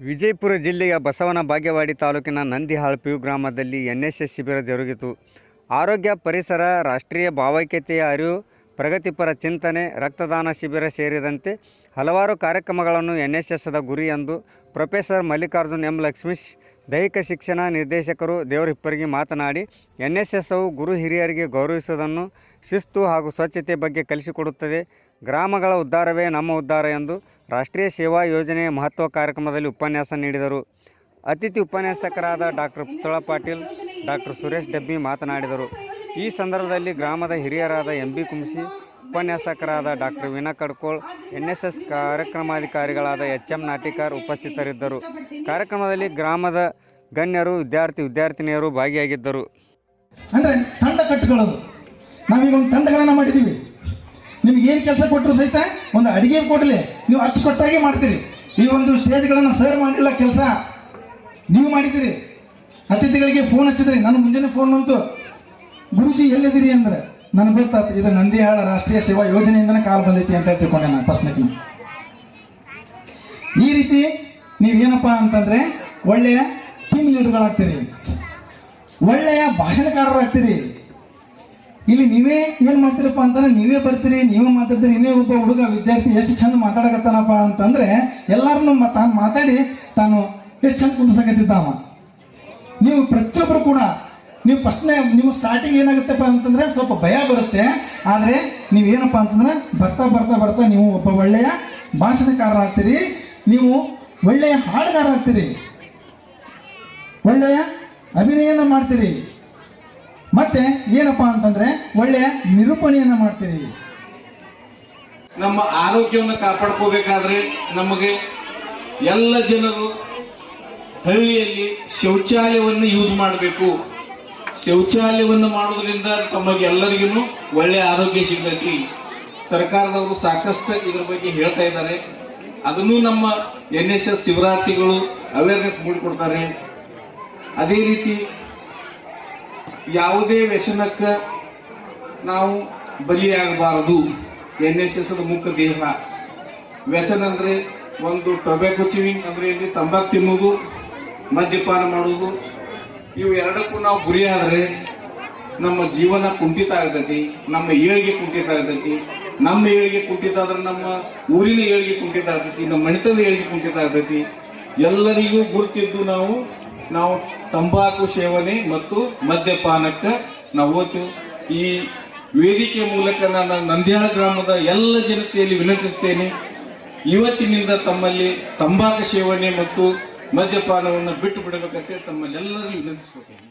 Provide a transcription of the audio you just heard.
ವಿಜಯಪುರ ಜಿಲ್ಲೆಯ ಬಸವನ ಬಾಗೇವಾಡಿ ತಾಲೂಕಿನ ನಂದಿಹಾಳ್ ಪಿಯು ಗ್ರಾಮದಲ್ಲಿ ಎನ್ಎಸ್ಎಸ್ ಶಿಬಿರ ಜರುಗಿತು. ಆರೋಗ್ಯ, ಪರಿಸರ, ರಾಷ್ಟ್ರೀಯ ಭಾವೈಕ್ಯತೆಯ ಅರಿವು, ಪ್ರಗತಿಪರ ಚಿಂತನೆ, ರಕ್ತದಾನ ಶಿಬಿರ ಸೇರಿದಂತೆ ಹಲವಾರು ಕಾರ್ಯಕ್ರಮಗಳನ್ನು ಎನ್ಎಸ್ಎಸ್ದ ಗುರಿ ಎಂದು ಪ್ರೊಫೆಸರ್ ಮಲ್ಲಿಕಾರ್ಜುನ್ ಎಂ ಲಕ್ಷ್ಮೀಶ್, ದೈಹಿಕ ಶಿಕ್ಷಣ ನಿರ್ದೇಶಕರು ದೇವರಹಿಪ್ಪರಗಿ ಮಾತನಾಡಿ, ಎನ್ಎಸ್ಎಸ್ವು ಗುರು ಹಿರಿಯರಿಗೆ ಗೌರವಿಸುವುದನ್ನು, ಶಿಸ್ತು ಹಾಗೂ ಸ್ವಚ್ಛತೆ ಬಗ್ಗೆ ಕಲಿಸಿಕೊಡುತ್ತದೆ. ಗ್ರಾಮಗಳ ಉದ್ಧಾರವೇ ನಮ್ಮ ಉದ್ಧಾರ ಎಂದು ರಾಷ್ಟ್ರೀಯ ಸೇವಾ ಯೋಜನೆಯ ಮಹತ್ವ ಕಾರ್ಯಕ್ರಮದಲ್ಲಿ ಉಪನ್ಯಾಸ ನೀಡಿದರು. ಅತಿಥಿ ಉಪನ್ಯಾಸಕರಾದ ಡಾಕ್ಟರ್ ಪುತ್ತಳ ಪಾಟೀಲ್, ಡಾಕ್ಟರ್ ಸುರೇಶ್ ಡಬ್ಬಿ ಮಾತನಾಡಿದರು. ಈ ಸಂದರ್ಭದಲ್ಲಿ ಗ್ರಾಮದ ಹಿರಿಯರಾದ ಎಂಬಿ ಕುಂಸಿ, ಉಪನ್ಯಾಸಕರಾದ ಡಾಕ್ಟರ್ ವೀಣಾ ಕಡ್ಕೋಳ್, ಎನ್ಎಸ್ಎಸ್ ಕಾರ್ಯಕ್ರಮಾಧಿಕಾರಿಗಳಾದ ಎಚ್ಎಂ ನಾಟಿಕಾರ್ ಉಪಸ್ಥಿತರಿದ್ದರು. ಕಾರ್ಯಕ್ರಮದಲ್ಲಿ ಗ್ರಾಮದ ಗಣ್ಯರು, ವಿದ್ಯಾರ್ಥಿನಿಯರು ಭಾಗಿಯಾಗಿದ್ದರು. ಅಂದರೆ ತಂಡ ಕಟ್ಟಿಕೊಳ್ಳೋದು. ನಾವೀಗ ಒಂದು ತಂಡಗಳನ್ನು ಮಾಡಿದ್ದೀವಿ. ನಿಮ್ಗೆ ಏನು ಕೆಲಸ ಕೊಟ್ಟರು ಸಹಿತ ಒಂದು ಅಡಿಗೆ ಕೊಡಲಿ ನೀವು ಅಚ್ಚುಕಟ್ಟಾಗಿ ಮಾಡ್ತೀರಿ. ಈ ಒಂದು ಸ್ಟೇಜ್ಗಳನ್ನು ಸರ್ ಮಾಡಿಲ್ಲ, ಕೆಲಸ ನೀವು ಮಾಡಿದ್ದೀರಿ. ಅತಿಥಿಗಳಿಗೆ ಫೋನ್ ಹಚ್ಚಿದ್ರಿ. ನಾನು ಮುಂಜಾನೆ ಫೋನ್ ಬಂತು, ಗುರುಜಿ ಎಲ್ಲಿದ್ದೀರಿ ಅಂದ್ರೆ ನನಗೆ ಗೊತ್ತಾಯ್ತು ಇದು ನಂದಿಹಾಳ ರಾಷ್ಟ್ರೀಯ ಸೇವಾ ಯೋಜನೆಯಿಂದನೇ ಕಾಲ್ ಬಂದೈತಿ ಅಂತ ತಿಳ್ಕೊಂಡೆ ನಾನು ಫಸ್ಟ್ನಕ್ಕೆ. ಈ ರೀತಿ ನೀವೇನಪ್ಪ ಅಂತಂದ್ರೆ ಒಳ್ಳೆಯ ಟೀಮ್ ಲೀಡರ್ಗಳಾಗ್ತೀರಿ, ಒಳ್ಳೆಯ ಭಾಷಣಕಾರರಾಗ್ತೀರಿ. ಇಲ್ಲಿ ನೀವೇ ಏನು ಮಾಡ್ತೀರಪ್ಪ ಅಂತಂದ್ರೆ ನೀವೇ ಬರ್ತೀರಿ, ನೀವೇ ಮಾತಾಡ್ತೀರಿ. ಇನ್ನೇ ಒಬ್ಬ ಹುಡುಗ ವಿದ್ಯಾರ್ಥಿ ಎಷ್ಟು ಚಂದ ಮಾತಾಡಕತ್ತಾನಪ್ಪ ಅಂತಂದ್ರೆ ಎಲ್ಲರನ್ನು ತಾನು ಮಾತಾಡಿ ತಾನು ಎಷ್ಟು ಚಂದ ಕುಂದಿಸಕತ್ತಿದ್ದಾವ. ನೀವು ಪ್ರತಿಯೊಬ್ಬರು ಕೂಡ ನೀವು ಫಸ್ಟ್ನೇ ನೀವು ಸ್ಟಾರ್ಟಿಂಗ್ ಏನಾಗುತ್ತಪ್ಪ ಅಂತಂದ್ರೆ ಸ್ವಲ್ಪ ಭಯ ಬರುತ್ತೆ. ಆದರೆ ನೀವೇನಪ್ಪ ಅಂತಂದ್ರೆ ಬರ್ತಾ ಬರ್ತಾ ಬರ್ತಾ ನೀವು ಒಬ್ಬ ಒಳ್ಳೆಯ ಭಾಷಣಕಾರರಾಗ್ತೀರಿ, ನೀವು ಒಳ್ಳೆಯ ಹಾಡುಗಾರರಾಗ್ತೀರಿ, ಒಳ್ಳೆಯ ಅಭಿನಯನ ಮಾಡ್ತೀರಿ, ಮತ್ತೆ ಏನಪ್ಪಾ ಅಂತಂದ್ರೆ ಒಳ್ಳೆಯ ನಿರೂಪಣೆಯನ್ನ ಮಾಡ್ತೀರಿ. ನಮ್ಮ ಆರೋಗ್ಯವನ್ನು ಕಾಪಾಡ್ಕೋಬೇಕಾದ್ರೆ ನಮಗೆ ಎಲ್ಲ ಜನರು ಹಳ್ಳಿಯಲ್ಲಿ ಶೌಚಾಲಯವನ್ನು ಯೂಸ್ ಮಾಡಬೇಕು. ಶೌಚಾಲಯವನ್ನು ಮಾಡೋದ್ರಿಂದ ತಮಗೆಲ್ಲರಿಗೂ ಒಳ್ಳೆಯ ಆರೋಗ್ಯ ಸಿಗ್ತೈತಿ. ಸರ್ಕಾರದವರು ಸಾಕಷ್ಟು ಇದ್ರ ಬಗ್ಗೆ ಹೇಳ್ತಾ ಇದ್ದಾರೆ. ಅದನ್ನು ನಮ್ಮ ಎನ್ಎಸ್ಎಸ್ ಶಿಬಿರಾರ್ಥಿಗಳು ಅವೇರ್ನೆಸ್ ಮೂಡಿಕೊಡ್ತಾರೆ. ಅದೇ ರೀತಿ ಯಾವುದೇ ವ್ಯಸನಕ್ಕೆ ನಾವು ಬಲಿಯಾಗಬಾರದು. ಎನ್ಎಸ್ಎಸ್ ಮುಖ್ಯ ದೇಹ. ವ್ಯಸನ ಅಂದ್ರೆ ಒಂದು ಟೊಬ್ಯಾಕೊ ಚಿವಿಂಗ್ ಅಂದ್ರೆ ಇಲ್ಲಿ ತಂಬಾಕು ತಿನ್ನುವುದು, ಮದ್ಯಪಾನ ಮಾಡುವುದು, ಇವು ಎರಡಕ್ಕೂ ನಾವು ಗುರಿಯಾದರೆ ನಮ್ಮ ಜೀವನ ಕುಂಠಿತ ಆಗ್ತೈತಿ, ನಮ್ಮ ಏಳಿಗೆ ಕುಂಠಿತ ಆಗ್ತೈತಿ. ನಮ್ಮ ಏಳಿಗೆ ಕುಂಠಿತ ಆದ್ರೆ ನಮ್ಮ ಊರಿನ ಏಳಿಗೆ ಕುಂಠಿತ ಆಗ್ತೈತಿ, ನಮ್ಮ ಮನೆತನದ ಏಳಿಗೆ ಕುಂಠಿತ ಆಗ್ತೈತಿ. ಎಲ್ಲರಿಗೂ ಗುರುತಿದ್ದು ನಾವು ತಂಬಾಕು ಸೇವನೆ ಮತ್ತು ಮದ್ಯಪಾನಕ್ಕೆ ನಾವು ಈ ವೇದಿಕೆ ಮೂಲಕ ನಾನು ನಂದಿಹಾಳ ಗ್ರಾಮದ ಎಲ್ಲ ಜನತೆಯಲ್ಲಿ ವಿನಂತಿಸುತ್ತೇನೆ. ಇವತ್ತಿನಿಂದ ತಮ್ಮಲ್ಲಿ ತಂಬಾಕು ಸೇವನೆ ಮತ್ತು ಮದ್ಯಪಾನವನ್ನು ಬಿಟ್ಟು ಬಿಡಬೇಕಂತ ತಮ್ಮಲ್ಲೆಲ್ಲರಿಗೂ ವಿನಂತಿಸ್ಕೊಳ್ತೇನೆ.